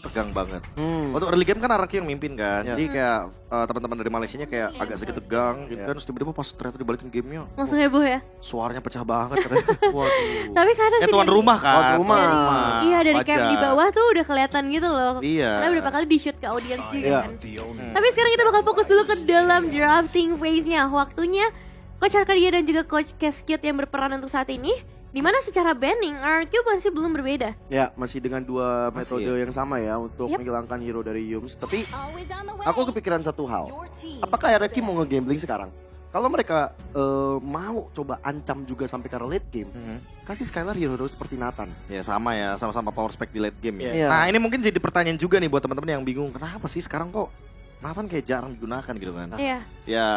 tegang banget. Untuk early game kan Araki yang mimpin kan. Jadi kayak teman-teman dari Malaysianya kayak agak sedikit tegang gitu kan. Terus tiba-tiba pas ternyata dibalikin gamenya, Langsung heboh ya. suaranya pecah banget katanya. Waduh. Tapi kadang sih Tuan dari- rumah kan. Tuan rumah. Iya dari camp di Wajar. bawah tuh udah kelihatan gitu loh. Iya. Karena beberapa kali di shoot ke audiens juga Iya. kan. Tapi sekarang kita bakal fokus dulu ke dalam drafting phase-nya. Waktunya Coach Arcadia dan juga Coach Cascade yang berperan untuk saat ini. Dimana secara banning RQ masih belum berbeda. Ya, masih dengan dua Masih metode yang sama ya untuk Yep. menghilangkan hero dari Yums. Tapi aku kepikiran satu hal. Apakah Araki mau nge-gambling sekarang? Kalau mereka mau coba ancam juga sampai ke late game, kasih Skylar hero seperti Nathan. Ya sama ya, sama-sama power spec di late game ya. Iya. Nah ini mungkin jadi pertanyaan juga nih buat teman-teman yang bingung. Kenapa sih sekarang kok Nathan kayak jarang digunakan gitu kan? Iya. Ya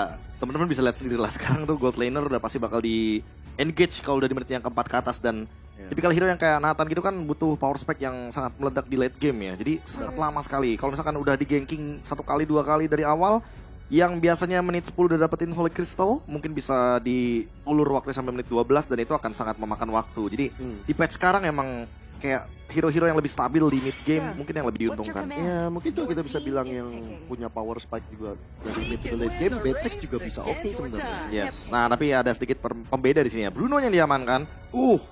teman-teman bisa lihat sendiri lah sekarang tuh gold laner udah pasti bakal di engage kalau udah di menit yang keempat ke atas dan tipikal hero yang kayak Nathan gitu kan butuh power spec yang sangat meledak di late game ya. Jadi sangat lama sekali. Kalau misalkan udah di ganking 1 kali 2 kali dari awal yang biasanya menit 10 udah dapetin Holy Crystal mungkin bisa diulur waktu sampai menit 12 dan itu akan sangat memakan waktu. Jadi di patch sekarang emang kayak hero-hero yang lebih stabil di mid game mungkin yang lebih diuntungkan. Ya, mungkin juga kita bisa bilang yang punya power spike juga dari mid to late game, Beatrix juga bisa oke sebenarnya. Yes. Nah, tapi ada sedikit pembeda di sini ya. Bruno yang diamankan.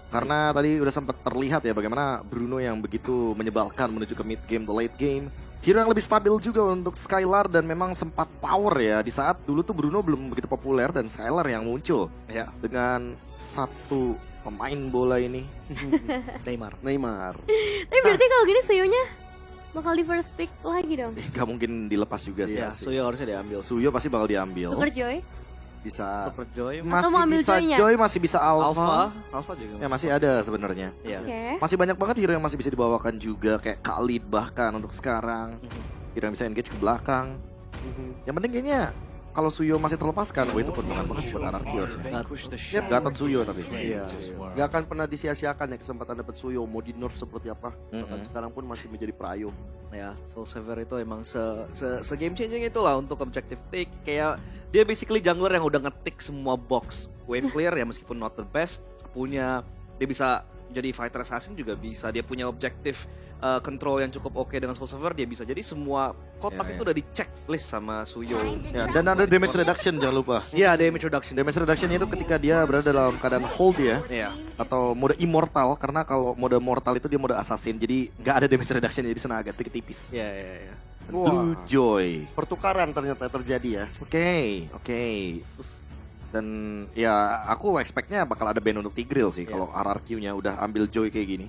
Karena tadi udah sempat terlihat ya bagaimana Bruno yang begitu menyebalkan menuju ke mid game to late game. Hero yang lebih stabil juga untuk Skylar dan memang sempat power ya di saat dulu tuh Bruno belum begitu populer dan Skylar yang muncul Ya, dengan satu pemain bola ini. Neymar. Tapi berarti kalau gini Suyonya bakal di first pick lagi dong. Gak mungkin dilepas juga sih. Ya, Suyo harusnya diambil. Suyo pasti bakal diambil. Super Joy. Bisa Super Joy, Masih mau ambil bisa Joy-nya? Joy, masih bisa Alpha. Alpha juga. Ya masih ada sebenarnya. Iya. Oke. Masih banyak banget hero yang masih bisa dibawakan juga kayak Khalid bahkan untuk sekarang. Hero yang bisa engage ke belakang. Yang penting kayaknya kalau Suyo masih terlepaskan, itu keuntungan banget buat Anarchy harusnya. Gatot Suyo tapi. Iya, nggak akan pernah disia-siakan ya kesempatan dapat Suyo mau di nerf seperti apa. Bahkan sekarang pun masih menjadi prayo. Ya, Soul Saver itu emang se game changing itulah untuk objective take. Kayak dia basically jungler yang udah ngetik semua box. Wave clear ya meskipun not the best, punya dia bisa jadi fighter assassin juga bisa. Dia punya objective control yang cukup oke dengan Soul Saver, dia bisa. Jadi semua kotak itu udah di checklist sama Suyo. Ya, dan ada damage reduction jangan lupa. Iya, damage reduction. Damage reduction itu ketika dia berada dalam keadaan hold ya. Iya. Atau mode immortal karena kalau mode mortal itu dia mode assassin jadi nggak ada damage reduction jadi sana agak sedikit tipis. Iya. Blue Joy. Pertukaran ternyata terjadi ya. Oke. Dan ya aku expect-nya bakal ada ban untuk Tigreal sih kalau RRQ-nya udah ambil Joy kayak gini.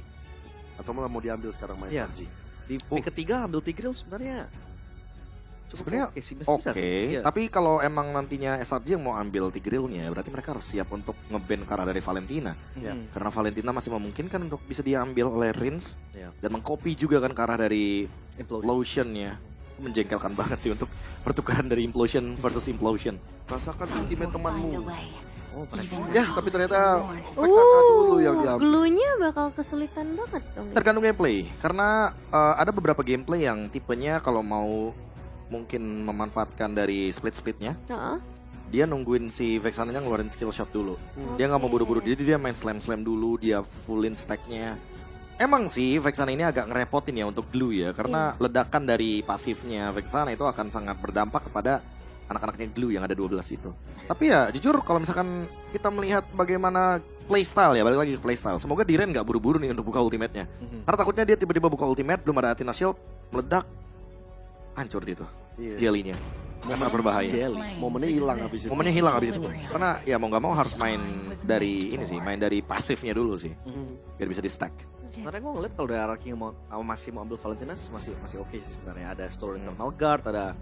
Atau malah mau diambil sekarang Mas Iya. RG. Di pick ketiga ambil Tigreal sebenarnya Sebenarnya oke sih, Oke, bisa sih. Iya. tapi kalau emang nantinya SRG yang mau ambil Tigreal-nya berarti mereka harus siap untuk nge-ban Kara dari Valentina. Mhm. Karena Valentina masih memungkinkan untuk bisa diambil oleh Rins Iya. dan mengcopy juga kan Kara dari Implosion. Implosion-nya. Menjengkelkan banget sih untuk pertukaran dari Implosion versus Implosion. Rasakan ultimate temanmu. Oh, Ya, tapi ternyata spek sana dulu yang diambil. Glue-nya bakal kesulitan banget dong. Tergantung gameplay, karena ada beberapa gameplay yang tipenya kalau mau mungkin memanfaatkan dari split-splitnya, Heeh. dia nungguin si Vexana-nya ngeluarin skill shot dulu. Dia nggak mau buru-buru, jadi dia main slam-slam dulu, dia fullin stack-nya. Emang sih Vexana ini agak ngerepotin ya untuk glue ya, karena ledakan dari pasifnya Vexana itu akan sangat berdampak kepada anak-anaknya glue yang ada 12 itu. Tapi ya jujur kalau misalkan kita melihat bagaimana playstyle ya, balik lagi ke playstyle. Semoga Diren nggak buru-buru nih untuk buka ultimate-nya. Karena takutnya dia tiba-tiba buka ultimate, belum ada Athena Shield, meledak, hancur gitu Iya. jelly-nya. Sangat berbahaya. Momennya hilang habis itu. Momennya hilang habis itu. Karena ya mau nggak mau harus main dari ini sih, main dari pasifnya dulu sih, biar bisa di stack. Sebenarnya gue ngeliat kalau dari Araki yang masih mau ambil Valentina masih oke sih sebenarnya. Ada Story Eternal Guard, ada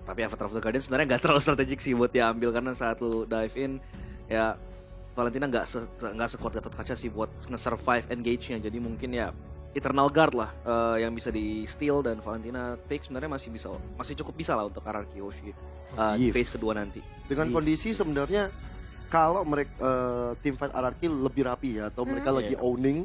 tapi Avatar of the Guardian sebenarnya nggak terlalu strategik sih buat diambil karena saat lu dive in ya Valentina nggak sekuat Gatot Kaca sih buat nge-survive engage-nya. Jadi mungkin ya Eternal Guard lah yang bisa di steal dan Valentina take sebenarnya masih cukup bisa lah untuk RRQ Hoshi di phase kedua nanti. Dengan kondisi sebenarnya kalau mereka tim fight RRQ lebih rapi ya atau mereka lagi owning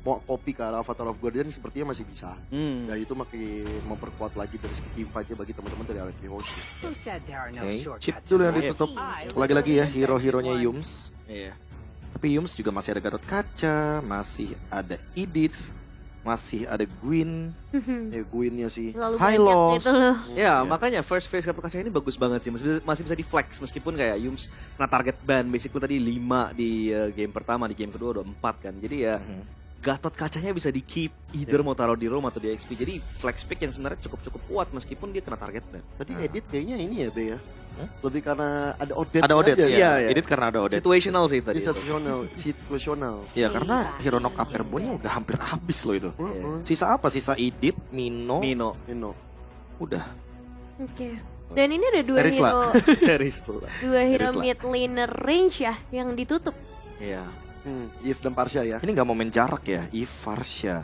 mau copy ke arah Avatar of Guardian sepertinya masih bisa. Dan itu makin memperkuat lagi dari segi team fight-nya bagi teman-teman dari RRQ Hoshi. Oke, chip dulu yang ditutup. Lagi-lagi ya hero-heronya Yums. Iya. Tapi Yums juga masih ada Gatot Kaca, masih ada Edith. masih ada Gwyn, Gwynnya sih. Terlalu High banyak loss. gitu loh. Ya, makanya first phase kartu kaca ini bagus banget sih. Masih bisa di flex meskipun kayak Yums kena target ban basically tadi 5 di game pertama, di game kedua udah 4 kan. Jadi ya Gatot kacanya bisa di keep either mau taruh di roam atau di XP. Jadi flex pick yang sebenarnya cukup kuat meskipun dia kena target ban. Tadi edit kayaknya ini ya Be ya. Lebih karena ada Odet. Ada Odet aja, ya. ya. Edit karena ada Odet. Situational sih tadi. itu. Situasional. Ya karena Hero Knock Up Airborne-nya udah hampir habis loh itu. Sisa apa? Sisa Edit, Mino, Mino. udah. Oke. Dan ini ada dua Erisla. hero, Dari situ. dua hero Erisla. mid laner range ya yang ditutup. Iya. Yves dan Parsha ya. Ini nggak mau main jarak ya, Ivarsha.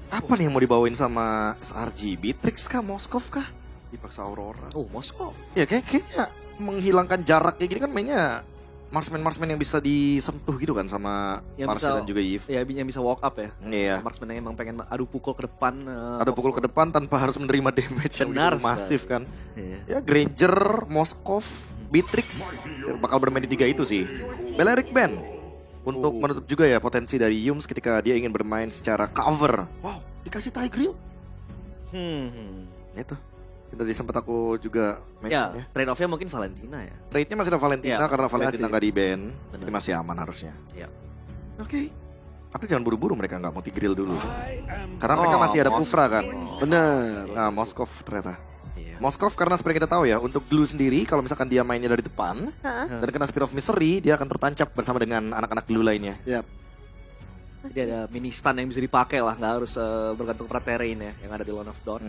Apa nih yang mau dibawain sama SRG? Beatrix kah? Moskov kah? Dipaksa Aurora. Oh, Moskow. Ya kayaknya menghilangkan jarak kayak gini kan mainnya marksman yang bisa disentuh gitu kan sama Yang Parsha bisa- dan juga Yves. Ya, yang bisa walk up ya. Iya. Marksman yang emang pengen adu pukul ke depan. Ada pukul ke depan tanpa harus menerima damage yang Benar begitu masif kan. Iya. Ya Granger, Moskov, Beatrix ya, bakal bermain di 3 itu sih. Balearic Band untuk menutup juga ya potensi dari Yums ketika dia ingin bermain secara cover. Wow, dikasih Tigreal. Itu. Tadi sempat aku juga Ya, mention ya. trade off-nya mungkin Valentina ya. Trade-nya masih ada Valentina Ya, karena Valentina masih. nggak di ban. Benar. Jadi masih aman harusnya. Iya. Oke. Tapi jangan buru-buru mereka nggak mau Tigreal dulu. Karena mereka Oh, masih ada Kufra kan. Bener. Nah, Moskov ternyata. Iya. Moskov karena seperti kita tahu ya, untuk Glue sendiri kalau misalkan dia mainnya dari depan Hah? dan kena Spear of Misery, dia akan tertancap bersama dengan anak-anak Glue lainnya. Yap. Jadi ada mini stun yang bisa dipakai lah, nggak harus bergantung pada terrain ya yang ada di Lone of Dawn.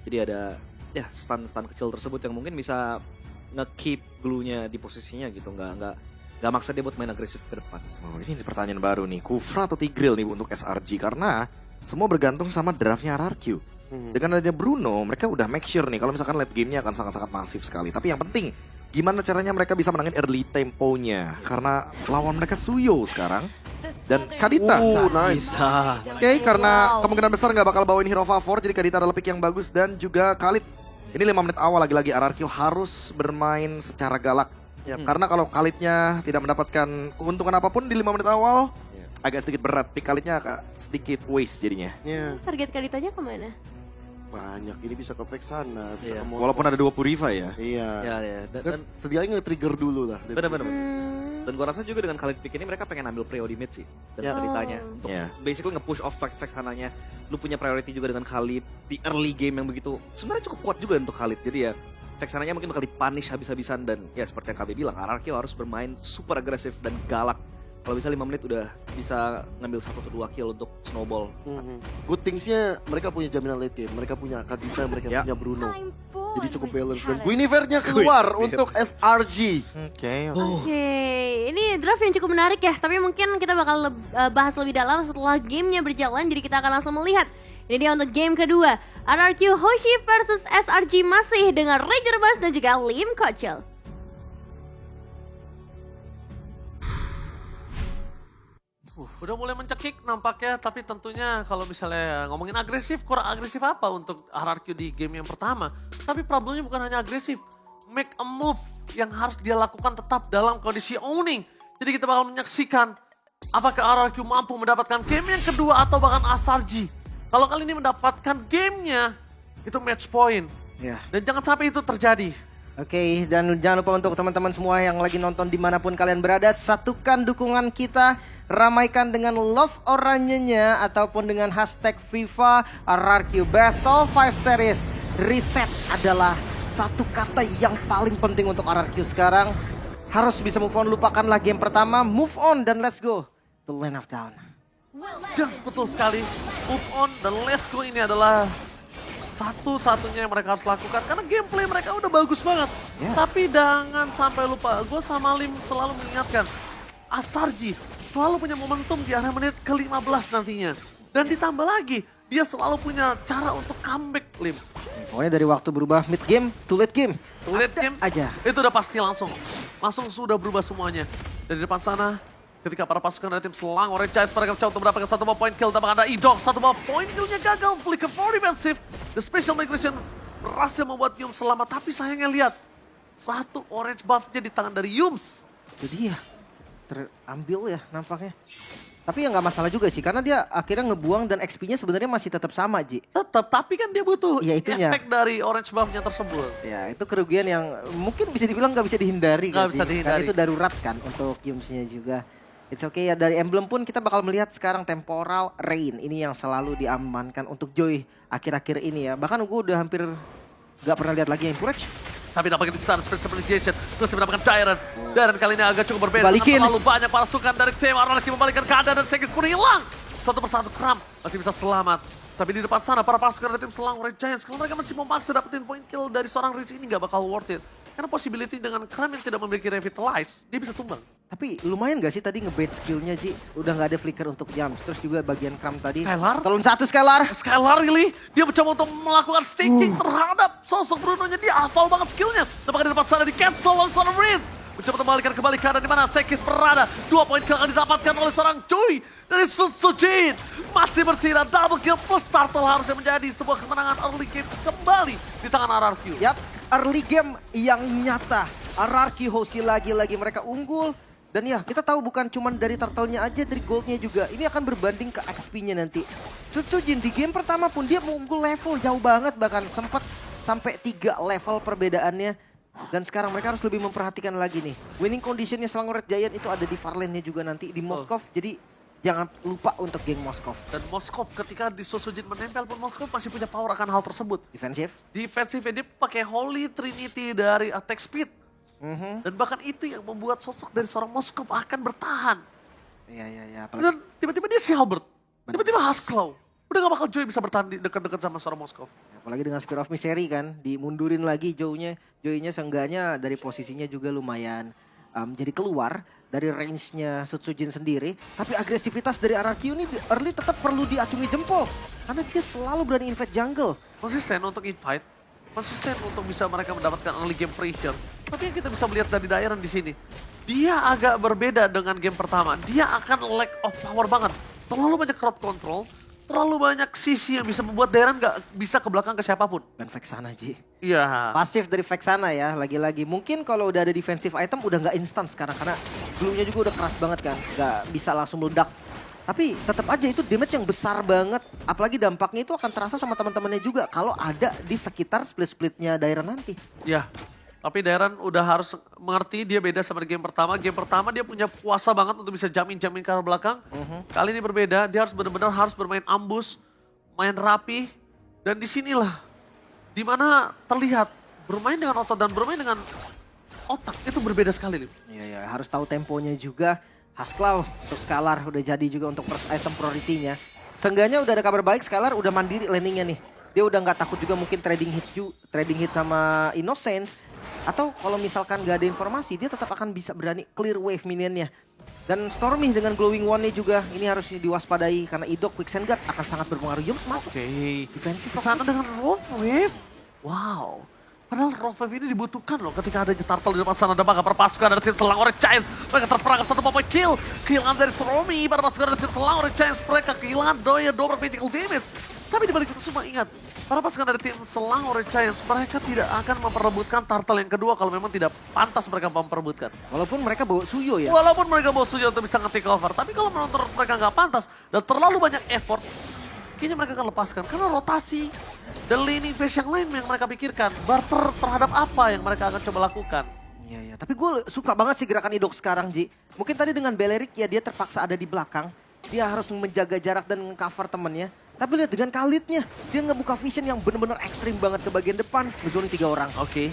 Jadi ada ya stun kecil tersebut yang mungkin bisa nge-keep glue-nya di posisinya gitu, nggak maksa dia buat main agresif ke depan. Oh, ini pertanyaan baru nih, Kufra atau Tigreal nih untuk SRG karena semua bergantung sama draftnya RRQ. Dengan adanya Bruno, mereka udah make sure nih kalau misalkan late game-nya akan sangat-sangat masif sekali. Tapi yang penting, gimana caranya mereka bisa menangin early temponya? Karena lawan mereka Suyo sekarang dan Kadita. Nice. Bisa. Oke, karena Wow. kemungkinan besar nggak bakal bawain hero favor, jadi Kadita adalah pick yang bagus dan juga Khalid. Ini 5 menit awal lagi-lagi RRQ harus bermain secara galak. Karena kalau Khalidnya tidak mendapatkan keuntungan apapun di 5 menit awal, agak sedikit berat. Pick Khalidnya agak sedikit waste jadinya. Ya, Target Kaditanya kemana? banyak. Ini bisa ke Vexana. Bisa Iya. ke Walaupun ada 2 Purifa ya. Iya. Ya, ya. Dan, Sedianya nge-trigger dulu lah. bener-bener. Dan gua rasa juga dengan Khalid pick ini mereka pengen ambil pre mid sih dan Kaditanya untuk Ya. basically nge-push off Vexananya. Lu punya priority juga dengan Khalid di early game yang begitu sebenarnya cukup kuat juga untuk Khalid. Jadi ya Vexananya mungkin bakal dipunish habis-habisan dan ya seperti yang KB bilang, RRQ harus bermain super agresif dan galak. Kalau bisa 5 menit udah bisa ngambil 1 atau 2 kill untuk snowball. Good things-nya mereka punya jaminan late game. Mereka punya Kadita, mereka Ya. punya Bruno. Jadi cukup balance. Dan Guinevere. Guinevere-nya keluar untuk SRG. Oke. Oke, ini draft yang cukup menarik ya. Tapi mungkin kita bakal bahas lebih dalam setelah gamenya berjalan. Jadi kita akan langsung melihat. Ini dia untuk game kedua. RRQ Hoshi versus SRG masih dengan Ranger Bass dan juga Lim Kochel. Udah mulai mencekik nampaknya, tapi tentunya kalau misalnya ngomongin agresif, kurang agresif apa untuk RRQ di game yang pertama. Tapi problemnya bukan hanya agresif, make a move yang harus dia lakukan tetap dalam kondisi owning. Jadi kita bakal menyaksikan apakah RRQ mampu mendapatkan game yang kedua atau bahkan SRG. Kalau kali ini mendapatkan gamenya, itu match point. Ya. Dan jangan sampai itu terjadi. Oke, dan jangan lupa untuk teman-teman semua yang lagi nonton dimanapun kalian berada, satukan dukungan kita, ramaikan dengan love oranye-nya ataupun dengan hashtag FIFA RRQ Best of 5 Series. Reset adalah satu kata yang paling penting untuk RRQ sekarang. Harus bisa move on, lupakanlah game pertama, move on dan let's go to Lane of Dawn. Dan betul sekali, move on dan let's go ini adalah satu-satunya yang mereka harus lakukan. Karena gameplay mereka udah bagus banget. Tapi jangan sampai lupa, gue sama Lim selalu mengingatkan, SRG selalu punya momentum di area menit ke-15 nantinya. Dan ditambah lagi, dia selalu punya cara untuk comeback, Lim. Pokoknya dari waktu berubah mid game to late game. Late Ada game, aja. itu udah pasti langsung sudah berubah semuanya. Dari depan sana, ketika para pasukan dari tim Selang Orange Giants mereka mencoba untuk mendapatkan 1 point kill, tapi ada Idom, 1 point killnya gagal, flicker for defensive. The special migration berhasil membuat Yums selamat, tapi sayangnya lihat, 1 orange buff-nya di tangan dari Yums. Itu dia. Terambil ya nampaknya. Tapi ya nggak masalah juga sih, karena dia akhirnya ngebuang dan XP-nya sebenarnya masih tetap sama, Ji. Tetap, tapi kan dia butuh Iya, itunya. efek dari orange buff-nya tersebut. Ya, itu kerugian yang mungkin bisa dibilang nggak bisa dihindari. Nggak kan bisa sih? dihindari. Karena itu darurat kan untuk Yums-nya juga. It's okay ya, dari emblem pun kita bakal melihat sekarang Temporal Rain. Ini yang selalu diamankan untuk Joy akhir-akhir ini ya. Bahkan gue udah hampir nggak pernah lihat lagi Encourage. Tapi dapat di sana Special Application terus mendapatkan Dairon. Dairon kali ini agak cukup berbeda. Balikin. Terlalu banyak pasukan dari tim Araki membalikkan keadaan dan Sekis pun hilang. Satu persatu Kram masih bisa selamat. Tapi di depan sana para pasukan dari tim Selang Red Giants, kalau mereka masih memaksa dapetin point kill dari seorang Rich ini gak bakal worth it. Karena possibility dengan Kram yang tidak memiliki Revitalize, dia bisa tumbang. Tapi lumayan gak sih tadi ngebait skillnya, Ji? Udah gak ada flicker untuk Yams. Terus juga bagian Kram tadi. Skylar? Talon 1 Skylar. Skylar really, dia mencoba untuk melakukan stinking terhadap sosok Bruno-nya. Dia hafal banget skillnya. Apakah di depan sana di cancel oleh seorang Rins. Mencoba untuk kembali keadaan di mana Sekis berada. 2 poin kill akan didapatkan oleh seorang Joy dari Sutsujin. Masih bersinar double kill plus turtle harusnya menjadi sebuah kemenangan early game kembali di tangan RRQ. Yap, early game yang nyata. RRQ Hoshi lagi-lagi mereka unggul. Dan ya, kita tahu bukan cuma dari turtle-nya aja, dari gold-nya juga. Ini akan berbanding ke XP-nya nanti. Sutsujin di game pertama pun dia unggul level jauh banget. Bahkan sempat sampai 3 level perbedaannya. Dan sekarang mereka harus lebih memperhatikan lagi nih. Winning conditionnya Selangor Red Giant itu ada di Farlane-nya juga nanti di Moskov. Jadi jangan lupa untuk geng Moskov. Dan Moskov ketika di Sutsujin menempel pun Moskov masih punya power akan hal tersebut. Defensif. Defensifnya dia pakai Holy Trinity dari attack speed. Dan bahkan itu yang membuat sosok dari seorang Moskov akan bertahan. Iya. Dan tiba-tiba dia si Halbert. Tiba-tiba Haskell. Udah gak bakal Joy bisa bertahan di dekat-dekat sama seorang Moskov. Apalagi dengan Spear of Misery kan, dimundurin lagi Joy-nya seenggaknya dari posisinya juga lumayan jadi keluar dari range-nya Sutsujin sendiri. Tapi agresivitas dari RRQ ini early tetap perlu diacungi jempol. Karena dia selalu berani invade jungle. Konsisten untuk invite, konsisten untuk bisa mereka mendapatkan early game pressure. Tapi yang kita bisa melihat dari Dairon di sini, dia agak berbeda dengan game pertama. Dia akan lack of power banget. Terlalu banyak crowd control, terlalu banyak sisi yang bisa membuat Dairon gak bisa ke belakang ke siapapun. Dan Vexana, Ji. Iya. Pasif dari Vexana ya, lagi-lagi. Mungkin kalau udah ada defensive item udah nggak instan sekarang. Karena glue-nya juga udah keras banget kan. Nggak bisa langsung meledak. Tapi tetap aja itu damage yang besar banget. Apalagi dampaknya itu akan terasa sama teman-temannya juga. Kalau ada di sekitar split-splitnya Dairon nanti. Iya. Tapi Dairon udah harus mengerti dia beda sama di game pertama. Game pertama dia punya kuasa banget untuk bisa jamin-jamin ke arah belakang. Kali ini berbeda, dia harus benar-benar harus bermain ambush, main rapi. Dan disinilah dimana terlihat bermain dengan otot dan bermain dengan otak itu berbeda sekali. Iya, harus tahu temponya juga. Haskell untuk Scalar udah jadi juga untuk first item priority-nya. Seenggaknya udah ada kabar baik, Scalar udah mandiri landingnya nih. Dia udah nggak takut juga mungkin trading hit sama Innocence. Atau kalau misalkan nggak ada informasi, dia tetap akan bisa berani clear wave minionnya. Dan Stormy dengan glowing one-nya juga ini harus diwaspadai karena Idok Quicksand Guard akan sangat berpengaruh. Yums masuk. Defensif Kesana dengan Rock Wave. Wow. Padahal Rock Wave ini dibutuhkan loh ketika ada Turtle di depan sana. Ada bakal perpasukan dari tim Selang Orange Giants. Mereka terperangkap satu point kill. Kehilangan dari Stormy pada pasukan dari tim Selang Orange Giants. Mereka kehilangan Doya double critical damage. Tapi dibalik itu semua ingat, para pasukan dari tim Selang Orange Giants mereka tidak akan memperebutkan Turtle yang kedua kalau memang tidak pantas mereka memperebutkan. Walaupun mereka bawa Suyo ya. Walaupun mereka bawa Suyo untuk bisa nge-take over, tapi kalau menurut mereka nggak pantas dan terlalu banyak effort, kayaknya mereka akan lepaskan. Karena rotasi dan laning phase yang lain yang mereka pikirkan, barter terhadap apa yang mereka akan coba lakukan. Iya. Tapi gue suka banget sih gerakan Idok sekarang, Ji. Mungkin tadi dengan Belerik ya dia terpaksa ada di belakang. Dia harus menjaga jarak dan cover temennya. Tapi lihat dengan Khalidnya, dia ngebuka vision yang benar-benar ekstrim banget ke bagian depan. Ngezoning 3 orang. Oke.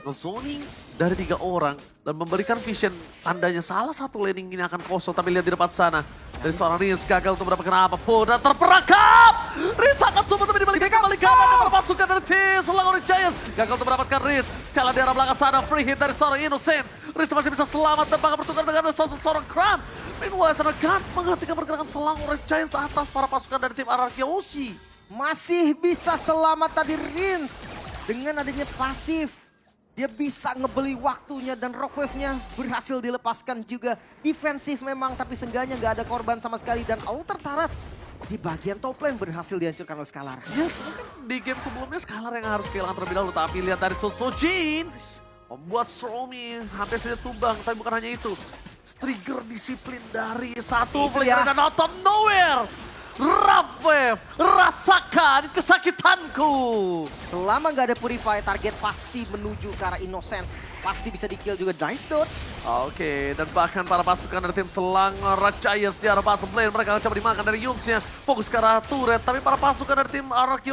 Ngezoning dari 3 orang dan memberikan vision tandanya salah satu laning ini akan kosong. Tapi lihat di depan sana. Dari seorang Rins gagal untuk mendapatkan apapun dan terperangkap. Rins akan coba tapi dibalik kembali ada pasukan dari tim Selang Orange Giants. Gagal untuk mendapatkan Rins. Sekali di arah belakang sana free hit dari seorang Innocent. Rins masih bisa selamat dan bakal bertukar dengan seorang Kram. Meanwhile, Tenegan menghentikan pergerakan Selang Orange Giants atas para pasukan dari tim RRQ Hoshi. Masih bisa selamat tadi Rins. Dengan adanya pasif. Dia bisa ngebeli waktunya dan Rock Wave-nya berhasil dilepaskan juga. Defensif memang tapi seenggaknya nggak ada korban sama sekali. Dan Outer Turret di bagian top lane berhasil dihancurkan oleh Scalar. Yes, mungkin di game sebelumnya Scalar yang harus kehilangan terlebih dahulu. Tapi lihat dari Sutsujin. Membuat Stormy hampir saja tumbang, tapi bukan hanya itu. trigger disiplin dari satu Itu player ya. dan out of nowhere. Rapwave, rasakan kesakitanku. Selama nggak ada Purify, target pasti menuju ke arah Innocence. Pasti bisa di-kill juga Dice Dodge. Oke, dan bahkan para pasukan dari tim Selangor Giants di arah bottom lane, mereka akan coba dimakan dari Yumsnya, fokus ke arah turret, tapi para pasukan dari tim RRQ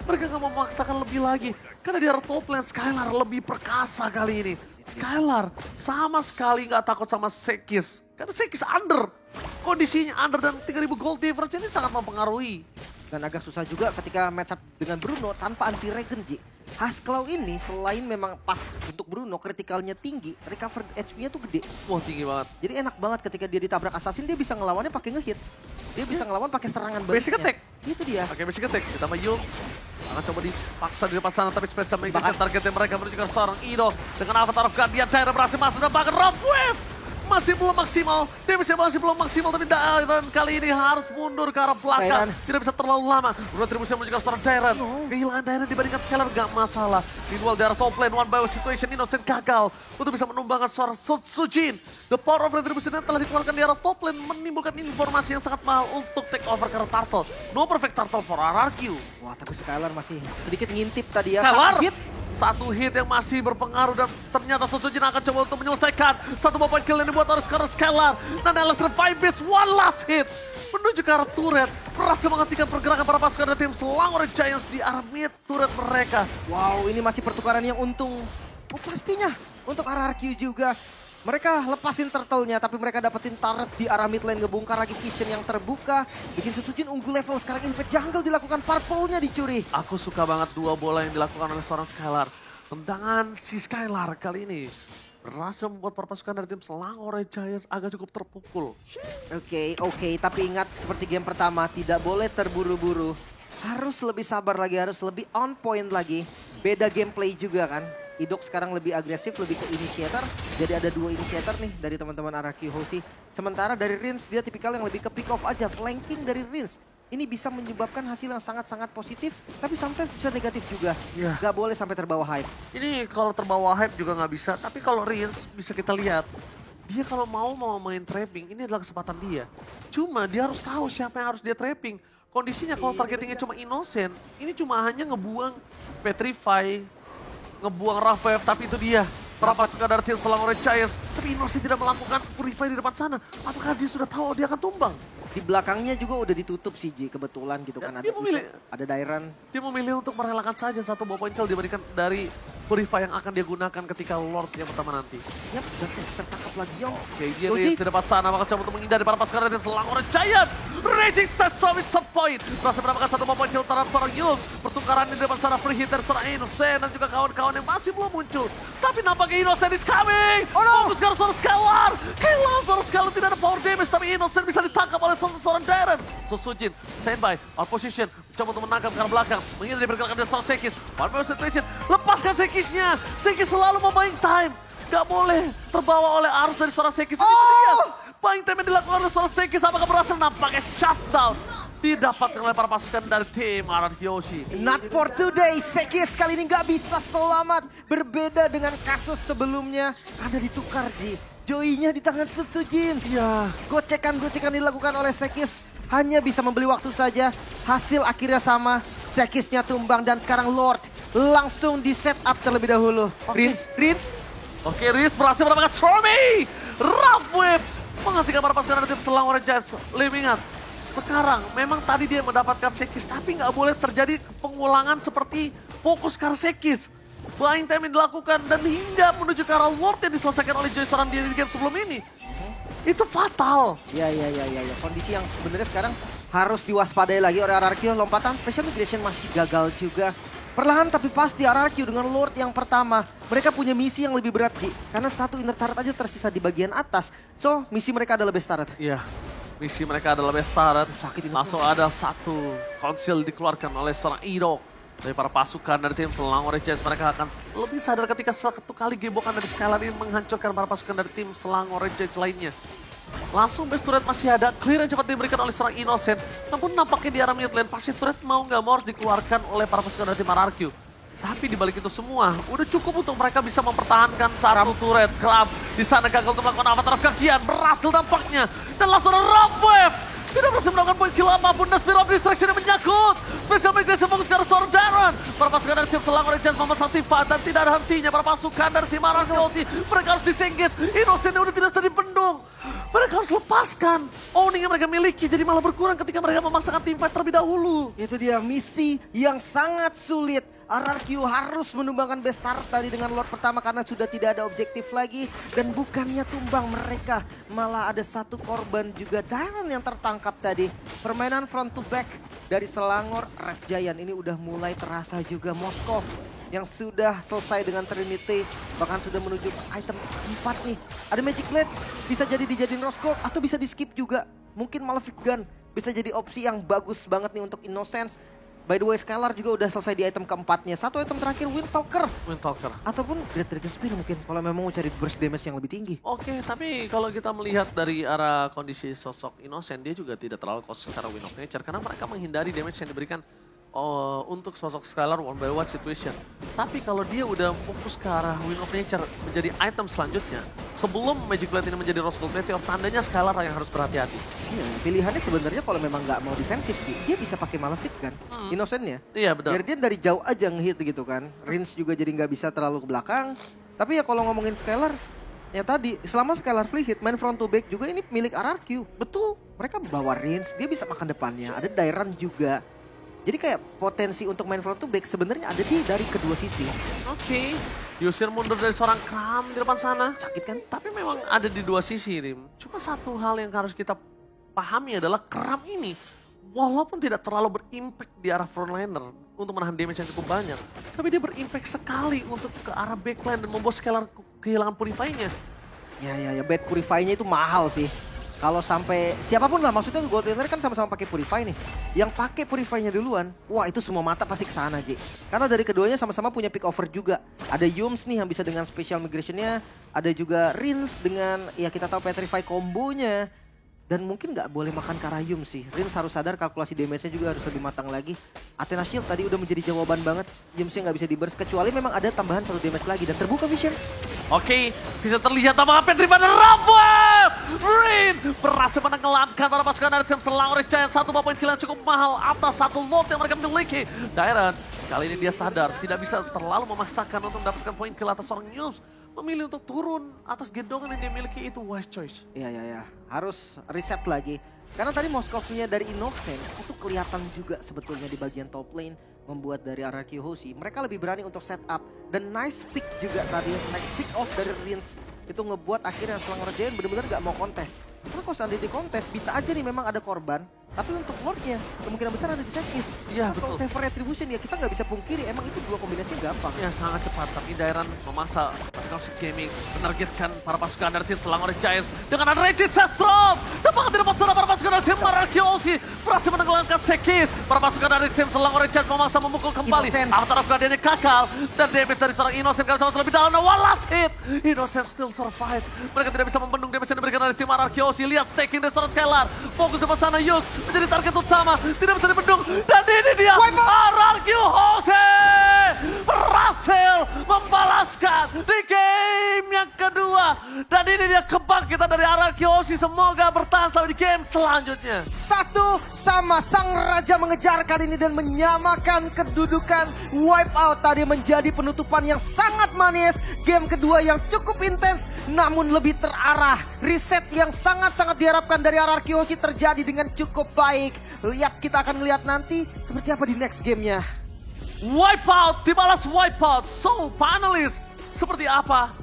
mereka nggak memaksakan lebih lagi, karena di arah top lane Skylar lebih perkasa kali ini. Skylar sama sekali nggak takut sama Sekis, karena Sekis under, kondisinya under dan 3000 gold difference ini sangat mempengaruhi. Dan agak susah juga ketika match up dengan Bruno tanpa anti regen, Ji. Hasclaw ini selain memang pas untuk Bruno, kritikalnya tinggi, recover HP-nya tuh gede. Wah, tinggi banget. Jadi enak banget ketika dia ditabrak assassin, dia bisa ngelawannya pakai ngehit. Dia bisa ngelawan pakai serangan Basic baliknya. attack. Itu dia. Oke, basic attack, ditambah Yum. Akan coba dipaksa di depan sana, tapi special migration targetnya mereka menuju ke seorang Ido. Dengan Avatar of Guardian, Tyra berhasil masuk dan bahkan Rob Wave masih belum maksimal. Damage-nya masih belum maksimal, tapi Darren kali ini harus mundur ke arah belakang. Darren. Tidak bisa terlalu lama. Retribusi menuju ke seorang Darren. Kehilangan Darren dibandingkan Skylar gak masalah. Meanwhile di arah top lane, one by one situation, Innocent gagal untuk bisa menumbangkan seorang Sujin. The power of Retribution yang telah dikeluarkan di arah top lane menimbulkan informasi yang sangat mahal untuk take over ke arah Turtle. No perfect Turtle for RRQ. Wah, tapi Skylar masih sedikit ngintip tadi ya. Skylar! Satu hit. Satu hit yang masih berpengaruh dan ternyata Sujin akan coba untuk menyelesaikan satu point kill yang dibuat oleh Skylar. Dan Electrify Beats, one last hit menuju ke arah turret. Berhasil menghentikan pergerakan para pasukan dari tim Selangor Giants di arah mid turret mereka. Wow, ini masih pertukaran yang untung. Oh, pastinya untuk RRQ juga. Mereka lepasin turtle-nya, tapi mereka dapetin turret di arah mid lane, ngebongkar lagi vision yang terbuka. Bikin Sujin unggul level, sekarang invade jungle dilakukan, purple-nya dicuri. Aku suka banget dua bola yang dilakukan oleh seorang Skylar. Tendangan si Skylar kali ini berhasil membuat para pasukan dari tim Selangor Giants agak cukup terpukul. Oke, tapi ingat seperti game pertama, tidak boleh terburu-buru. Harus lebih sabar lagi, harus lebih on point lagi. Beda gameplay juga kan. Idok sekarang lebih agresif, lebih ke initiator. Jadi ada dua initiator nih dari teman-teman RRQ Hoshi. Sementara dari Rins, dia tipikal yang lebih ke pick off aja. Flanking dari Rins. Ini bisa menyebabkan hasil yang sangat-sangat positif, tapi sometimes bisa negatif juga. Iya. Gak boleh sampai terbawa hype. Ini kalau terbawa hype juga nggak bisa, tapi kalau Rins bisa kita lihat. Dia kalau mau main trapping, ini adalah kesempatan dia. Cuma dia harus tahu siapa yang harus dia trapping. Kondisinya kalau targetingnya cuma Innocent, ini cuma hanya ngebuang Petrify, ngebuang Rapwave, tapi itu dia. Para pasukan dari tim Selangor Giants, tapi Innocent tidak melakukan Purify di depan sana. Apakah dia sudah tahu dia akan tumbang? Di belakangnya juga udah ditutup sih, Ji, kebetulan gitu kan. Ya, Ada dia memilih. Ito, ada Dairan. Dia memilih untuk merelakan saja satu point kill dibandingkan dari Purify yang akan dia gunakan ketika Lord yang pertama nanti. Yap, dan tertangkap lagi Yong. Oke, dia Yogi. di depan sana, maka coba untuk menghindari para pasukan dari tim Selangor Giants. Raging Sesame with some point. Berhasil mendapatkan satu point kill terhadap seorang Yul. Pertukaran di depan sana, free hit dari seorang Innocent dan juga kawan-kawan yang masih belum muncul. Tapi nampaknya Innocent is coming. Oh no! Fokus ke seorang Skylar. Kehilangan seorang Skylar, tidak ada power damage, tapi Innocent bisa ditangkap oleh seorang Darren. Sujin, standby, out position. Coba untuk menangkap ke arah belakang. Menghindari pergerakan dari seorang Sekis. One by one situation. Lepaskan Sekisnya. Sekis selalu mau buying time. Gak boleh terbawa oleh arus dari seorang Sekis. Itu dia. Buying time yang dilakukan oleh seorang Sekis. Apakah berhasil? Nampaknya shutdown. Didapatkan oleh para pasukan dari tim RRQ Hoshi. Not for today, Sekis kali ini nggak bisa selamat. Berbeda dengan kasus sebelumnya, ada ditukar Ji. Joy-nya di tangan Sujin. Iya. Gocekan-gocekan dilakukan oleh Sekis. Hanya bisa membeli waktu saja. Hasil akhirnya sama. Sekisnya tumbang dan sekarang Lord langsung di setup terlebih dahulu. Rins. Oke, Riz berhasil mendapatkan Stormy. Rapwave menghentikan para pasukan dari tim Selangor Giants. Lebih ingat, sekarang memang tadi dia mendapatkan Sekis, tapi nggak boleh terjadi pengulangan seperti fokus ke arah Sekis. Buying time yang dilakukan dan hingga menuju ke arah Lord yang diselesaikan oleh Joy Saran di game sebelum ini. Itu fatal. Ya. Kondisi yang sebenarnya sekarang harus diwaspadai lagi oleh RRQ. Lompatan special migration masih gagal juga. Perlahan tapi pasti RRQ dengan Lord yang pertama. Mereka punya misi yang lebih berat, Ji. Karena satu inner turret aja tersisa di bagian atas. So, misi mereka adalah best turret. Iya, misi mereka adalah best turret. Sakit ini. Langsung ada satu konsil dikeluarkan oleh seorang Idok. Dari para pasukan dari tim Selangor Giants, mereka akan lebih sadar ketika satu kali gebokan dari Skylar ini menghancurkan para pasukan dari tim Selangor Giants lainnya. Langsung base turret masih ada, clear yang cepat diberikan oleh seorang Innocent. Namun nampaknya di arah mid lane, pasti turret mau nggak mau harus dikeluarkan oleh para pasukan dari tim RRQ. Tapi di balik itu semua, udah cukup untuk mereka bisa mempertahankan satu turret. Kram di sana gagal untuk melakukan avatar of kajian, berhasil tampaknya. Dan langsung ada Ramp Wave. Tidak berhasil melakukan poin kill apapun dan Spear of Distraction yang menyangkut. Special Migration fokus ke arah Storm Darren. Para pasukan dari tim Selangor Legends memasang Tifa dan tidak ada hentinya para pasukan dari tim Araki. Mereka harus disengage. Innocent udah tidak bisa dibendung. Mereka harus lepaskan owning yang mereka miliki, jadi malah berkurang ketika mereka memaksakan teamfight terlebih dahulu. Itu dia misi yang sangat sulit. RRQ harus menumbangkan Bestart tadi dengan Lord pertama karena sudah tidak ada objektif lagi. Dan bukannya tumbang mereka, malah ada satu korban juga Darren yang tertangkap tadi. Permainan front to back dari Selangor Red Giant ini udah mulai terasa juga. Moskov yang sudah selesai dengan Trinity, bahkan sudah menuju ke item 4 nih. Ada Magic Blade, bisa jadi dijadiin Rose Gold atau bisa di skip juga. Mungkin Malefic Gun bisa jadi opsi yang bagus banget nih untuk Innocence. By the way, Scalar juga udah selesai di item keempatnya. Satu item terakhir Windtalker. Ataupun Great Dragon Spear mungkin kalau memang mau cari burst damage yang lebih tinggi. Oke, tapi kalau kita melihat dari arah kondisi sosok Innocent, dia juga tidak terlalu concern secara Wind of Nature. Karena mereka menghindari damage yang diberikan untuk sosok Scalar one by one situation. Tapi kalau dia udah fokus ke arah Wind of Nature menjadi item selanjutnya, sebelum Magic Blade ini menjadi Rose Gold Meteor, tandanya Scalar yang harus berhati-hati. Iya, pilihannya sebenarnya kalau memang nggak mau defensif, dia bisa pakai Malefic kan, Innocent-nya. Iya betul. Biar dia dari jauh aja ngehit gitu kan. Rinse juga jadi nggak bisa terlalu ke belakang. Tapi ya kalau ngomongin Scalar, ya tadi selama Scalar free hit, main front to back juga ini milik RRQ. Betul, mereka bawa Rinse, dia bisa makan depannya. Ada Dairan juga. Jadi kayak potensi untuk main front to back sebenarnya ada dari kedua sisi. Oke, diusir mundur dari seorang Kram di depan sana. Sakit kan? Tapi memang ada di dua sisi, Rim. Cuma satu hal yang harus kita pahami adalah Kram ini, walaupun tidak terlalu berimpact di arah frontliner untuk menahan damage yang cukup banyak, tapi dia berimpact sekali untuk ke arah backline dan membuat Scalar kehilangan purify-nya. Ya, bad purify-nya itu mahal sih. Kalau sampai siapapun lah, maksudnya Gold Laner kan sama-sama pakai Purify nih. Yang pakai Purify-nya duluan, wah itu semua mata pasti ke sana, J. Karena dari keduanya sama-sama punya pick over juga. Ada Yums nih yang bisa dengan special migration-nya, ada juga Rinse dengan ya kita tahu Petrify kombonya. Dan mungkin nggak boleh makan Karayum sih. Rinse harus sadar kalkulasi damage-nya juga harus lebih matang lagi. Athena Shield tadi udah menjadi jawaban banget. Yumsnya nggak bisa di-burst kecuali memang ada tambahan 1 damage lagi dan terbuka vision. Oke, bisa terlihat apakah Petrify dan Rafael Rin berhasil menenggelamkan para pasukan dari tim Selangor Giant. Satu poin kill yang cukup mahal atas satu load yang mereka miliki. Dairan kali ini dia sadar tidak bisa terlalu memaksakan untuk mendapatkan poin kill atas seorang Yums. Memilih untuk turun atas gendongan yang dia miliki itu wise choice. Iya. Harus reset lagi. Karena tadi Moskovnya dari Innocent itu kelihatan juga sebetulnya di bagian top lane. Membuat dari RRQ Hoshi, mereka lebih berani untuk setup. Dan nice pick juga tadi, nice pick off dari Rinse. Itu ngebuat akhirnya Selangor Giant benar-benar gak mau kontes. Karena kalau seandainya di kontes, bisa aja nih memang ada korban. Tapi untuk Lordnya, kemungkinan besar ada di setlist. Iya, Kalau betul. favor retribution ya kita nggak bisa pungkiri, emang itu dua kombinasinya gampang. Ya sangat cepat, tapi Dairan memaksa Toxic Gaming menargetkan para pasukan dari tim Selangor Giant dengan ada Regis Sestrom. Tepat di depan sana para pasukan dari tim Marakiosi berhasil menenggelamkan Sekis. Para pasukan dari tim Selangor Giant memaksa memukul kembali. Innocent. Avatar of Guardian-nya kakal dan damage dari seorang Innocent kami sama lebih dalam. One last hit. Innocent still survive. Mereka tidak bisa membendung damage yang diberikan oleh tim Marakiosi. Lihat staking dari seorang Skylar. Fokus depan sana Yuk menjadi target utama. Tidak bisa dibendung. Dan ini dia RRQ Jose berhasil membalaskan di game yang kedua. Dan ini dia kebangkitan dari RRQ Jose. Semoga bertahan sampai di game selanjutnya. Satu sama sang raja mengejarkan ini dan menyamakan kedudukan. Wipeout tadi menjadi penutupan yang sangat manis. Game kedua yang cukup intens namun lebih terarah. Reset yang sangat-sangat diharapkan dari RRQ Hoshi terjadi dengan cukup baik. Lihat, kita akan lihat nanti seperti apa di next gamenya. Wipeout, dibalas wipeout. So, panelis, seperti apa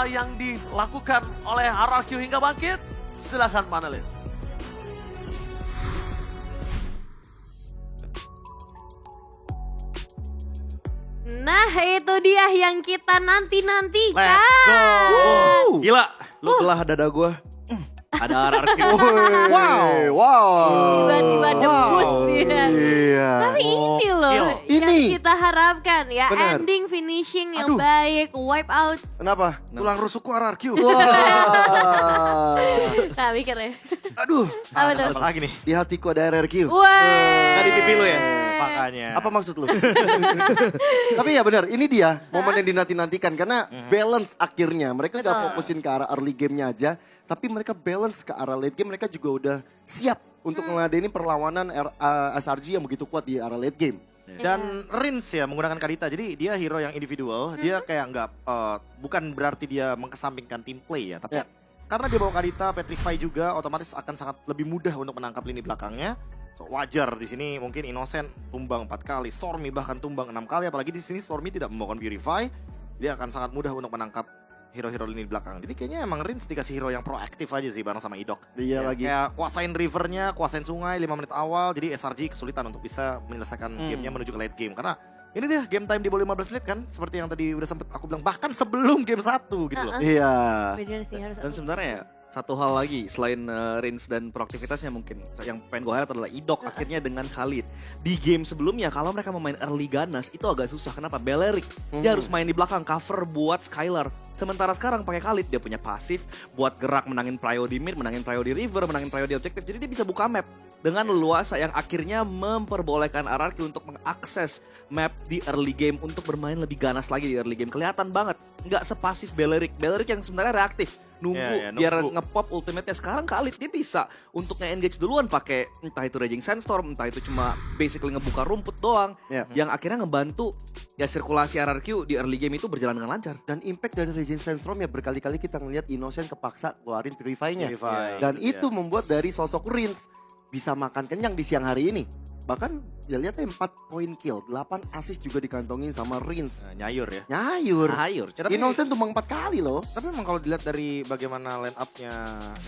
yang dilakukan oleh RRQ hingga bangkit? Silakan panelis. Nah, itu dia yang kita nanti-nantikan. Gila, lu telah dada gue. Ada RRQ. Wow. Tiba-tiba debus dia. Iya. Tapi ini loh, Ini. kita harapkan ya. Bener. Ending finishing yang Aduh. baik, wipe out. Kenapa? Tulang rusukku RRQ. Wah. Nah, mikir ya. Aduh, Apa tuh? Apa lagi nih? di hatiku ada RRQ. Wah. Nggak di pipi lu ya? Makanya. Apa maksud lu? Tapi ya benar, ini dia momen yang dinanti-nantikan karena balance akhirnya. Mereka gak Betul. fokusin ke arah early game-nya aja, tapi mereka balance ke arah late game. Mereka juga udah siap untuk ngeladenin perlawanan SRG yang begitu kuat di arah late game. Dan Rins ya menggunakan Kadita, jadi dia hero yang individual, dia kayak nggak, bukan berarti dia mengkesampingkan team play ya, tapi Ya. karena dia bawa Kadita, Petrify juga, otomatis akan sangat lebih mudah untuk menangkap lini belakangnya. So, wajar di sini mungkin Innocent tumbang 4 kali, Stormy bahkan tumbang 6 kali, apalagi di sini Stormy tidak membawakan Purify, dia akan sangat mudah untuk menangkap hero-hero lini belakang. Jadi kayaknya emang Rins dikasih hero yang proaktif aja sih bareng sama Idok. Iya lagi. Kayak kuasain rivernya, kuasain sungai 5 menit awal, jadi SRG kesulitan untuk bisa menyelesaikan gamenya menuju ke late game. Karena ini dia game time di bawah 15 menit kan, seperti yang tadi udah sempet aku bilang, bahkan sebelum game 1 gitu loh. Iya. Bener sih harus. Dan sebenarnya satu hal lagi selain range dan proaktivitasnya mungkin yang pengen gue highlight adalah Idok akhirnya dengan Khalid. Di game sebelumnya kalau mereka memain early Ganas itu agak susah. Kenapa? Belerik dia harus main di belakang cover buat Skylar. Sementara sekarang pakai Khalid dia punya pasif buat gerak menangin prio di mid, menangin prio di river, menangin prio di objektif. Jadi dia bisa buka map dengan leluasa yang akhirnya memperbolehkan RRQ untuk mengakses map di early game untuk bermain lebih ganas lagi di early game. Kelihatan banget nggak sepasif Belerik. Belerik yang sebenarnya reaktif. Nunggu Ya, biar nunggu. ngepop ultimate-nya. Sekarang Khalid dia bisa untuk nge-engage duluan pakai entah itu Raging Sandstorm, entah itu cuma basically ngebuka rumput doang. Ya. Yang akhirnya ngebantu ya sirkulasi RRQ di early game itu berjalan dengan lancar. Dan impact dari Regent Sandstorm ya berkali-kali kita ngelihat Innocent kepaksa keluarin Purify-nya. Purify, Dan itu itu membuat dari sosok Rins bisa makan kenyang di siang hari ini. Bahkan ya lihat 4 poin kill, 8 assist juga dikantongin sama Rins. Nah, nyayur ya. Nyayur. Hayur. Ya, tapi- Innocent tumbang 4 kali loh. Tapi memang kalau dilihat dari bagaimana line up-nya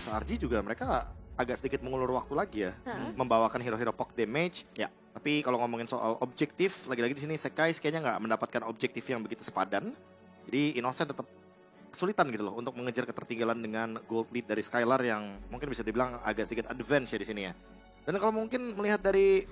SRG juga mereka agak sedikit mengulur waktu lagi ya. Membawakan hero-hero poke damage. Ya. Tapi kalau ngomongin soal objektif, lagi-lagi di sini Sekais kayaknya nggak mendapatkan objektif yang begitu sepadan. Jadi Innocent tetap kesulitan gitu loh untuk mengejar ketertinggalan dengan gold lead dari Skylar yang mungkin bisa dibilang agak sedikit advance ya di sini ya. Dan kalau mungkin melihat dari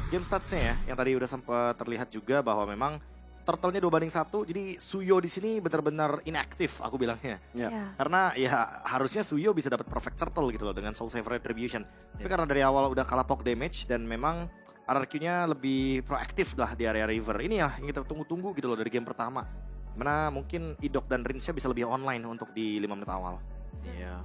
game statsnya ya, yang tadi udah sempat terlihat juga bahwa memang turtle-nya 2-1, jadi Suyo di sini benar-benar inaktif aku bilangnya. Ya. Karena ya harusnya Suyo bisa dapat perfect turtle gitu loh dengan Soul Saver Retribution. Tapi karena dari awal udah kalah poke damage dan memang RRQ-nya lebih proaktif lah di area river. Ini ya yang kita tunggu-tunggu gitu loh dari game pertama. Mana mungkin Idok dan Rinsnya bisa lebih online untuk di 5 menit awal. Iya.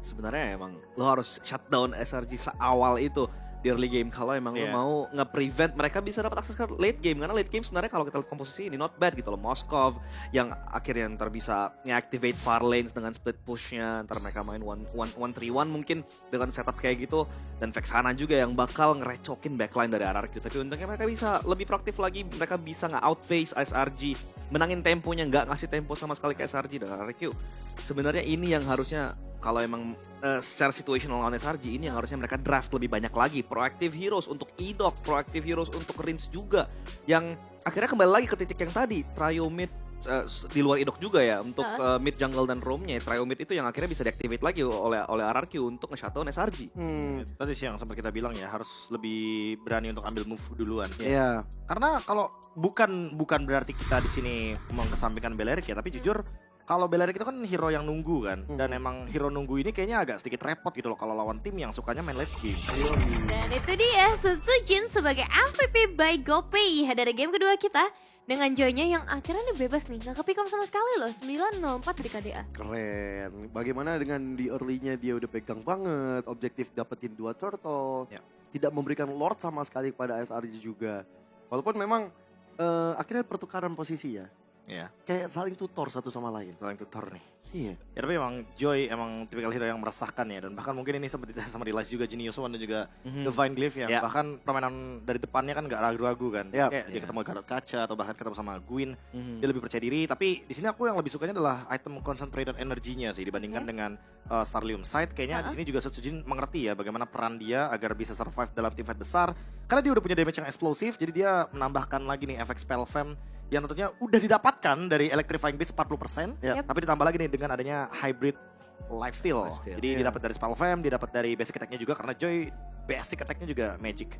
Sebenarnya emang lo harus shutdown SRG seawal itu di early game kalau emang Iya. lo mau nge-prevent mereka bisa dapat akses ke late game. Karena late game sebenarnya kalau kita lihat komposisi ini not bad gitu loh. Moskov yang akhirnya ntar bisa nge-activate far lanes dengan split pushnya. Ntar mereka main 1-3-1 mungkin dengan setup kayak gitu. Dan Vexana juga yang bakal ngerecokin backline dari RRQ. Tapi untungnya mereka bisa lebih proaktif lagi. Mereka bisa nge-outpace SRG. Menangin temponya, nggak ngasih tempo sama sekali ke SRG dan RRQ. Sebenarnya ini yang harusnya kalau emang secara situational lawan SRG ini yang harusnya mereka draft lebih banyak lagi. Proactive heroes untuk Idok, proactive heroes untuk Rins juga. Yang akhirnya kembali lagi ke titik yang tadi, trio mid di luar Idok juga ya untuk mid jungle dan roamnya. Trio mid itu yang akhirnya bisa deactivate lagi oleh RRQ untuk nge-shutdown SRG. Tadi sih yang sempat kita bilang ya harus lebih berani untuk ambil move duluan. Iya. Karena kalau bukan berarti kita di sini mengesampingkan Belerik ya, tapi jujur kalau Belerik itu kan hero yang nunggu kan, dan emang hero nunggu ini kayaknya agak sedikit repot gitu loh kalau lawan tim yang sukanya main late game. Dan itu dia Sutsujin sebagai MVP by GoPay dari game kedua kita. Dengan joy-nya yang akhirnya nih bebas nih, gak kepick up sama sekali loh, 904 di KDA. Keren. Bagaimana dengan di early-nya dia udah pegang banget, objektif dapetin 2 turtle. Ya. Tidak memberikan lord sama sekali kepada SRG juga. Walaupun memang akhirnya pertukaran posisi ya. Ya, Kayak saling tutor satu sama lain. saling tutor nih. Iya. Ya tapi emang Joy emang tipikal hero yang meresahkan ya, dan bahkan mungkin ini sempat ditanya sama Realize juga Genius One dan juga Divine Glyph yang Ya. bahkan permainan dari depannya kan gak ragu-ragu kan. Yap. Kayak dia ketemu Gatot Kaca atau bahkan ketemu sama Gwyn, Mhm. dia lebih percaya diri. Tapi di sini aku yang lebih sukanya adalah item concentrated energinya sih dibandingkan dengan Starlium Sight. Kayaknya di sini juga Sutsujin mengerti ya bagaimana peran dia agar bisa survive dalam teamfight besar. Karena dia udah punya damage yang eksplosif, jadi dia menambahkan lagi nih efek spell fam yang tentunya udah didapatkan dari Electrifying Blitz 40%. Yap. Tapi ditambah lagi nih dengan adanya hybrid lifesteal. Lifesteal. Jadi dia dapat dari spell fam, dia dapat dari basic attack-nya juga karena Joy basic attack-nya juga magic.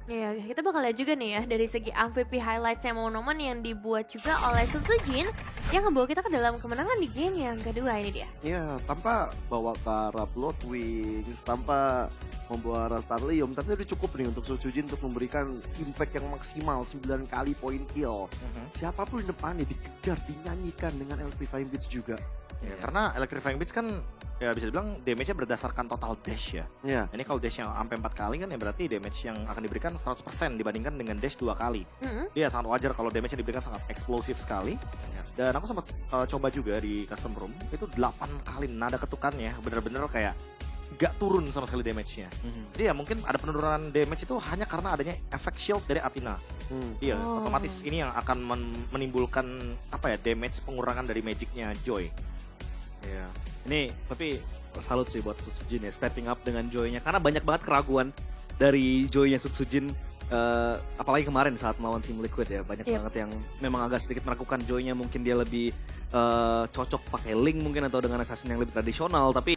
Iya, kita bakal lihat juga nih ya dari segi MVP highlights yang momen-momen yang dibuat juga oleh Sujin yang membawa kita ke dalam kemenangan di game yang kedua ini dia. Iya, tanpa bawa ke arah Blood Wings, tanpa membawa arah Starlium, tapi udah cukup nih untuk Sujin untuk memberikan impact yang maksimal 9 kali point kill. Siapapun di depannya dikejar, dinyanyikan dengan Electrifying Beats juga. Ya, karena Electrifying Beats kan ya bisa dibilang damage-nya berdasarkan total dash ya. Iya. Ini kalau dash yang sampai 4 kali kan ya berarti damage yang akan diberikan 100% dibandingkan dengan dash 2 kali. Dia sangat wajar kalau damage yang diberikan sangat eksplosif sekali. Dan aku sempat coba juga di custom room, itu 8 kali nada ketukannya bener-bener kayak gak turun sama sekali damage-nya. Jadi ya mungkin ada penurunan damage itu hanya karena adanya efek shield dari Athena. Iya, otomatis ini yang akan menimbulkan apa ya, damage pengurangan dari magic-nya Joy. Iya. Ini tapi salut sih buat Sutsujin ya, stepping up dengan Joy-nya karena banyak banget keraguan dari Joy-nya Sutsujin. Apalagi kemarin saat melawan tim Liquid ya, banyak banget yang memang agak sedikit meragukan Joy-nya, mungkin dia lebih cocok pakai Link mungkin atau dengan assassin yang lebih tradisional, tapi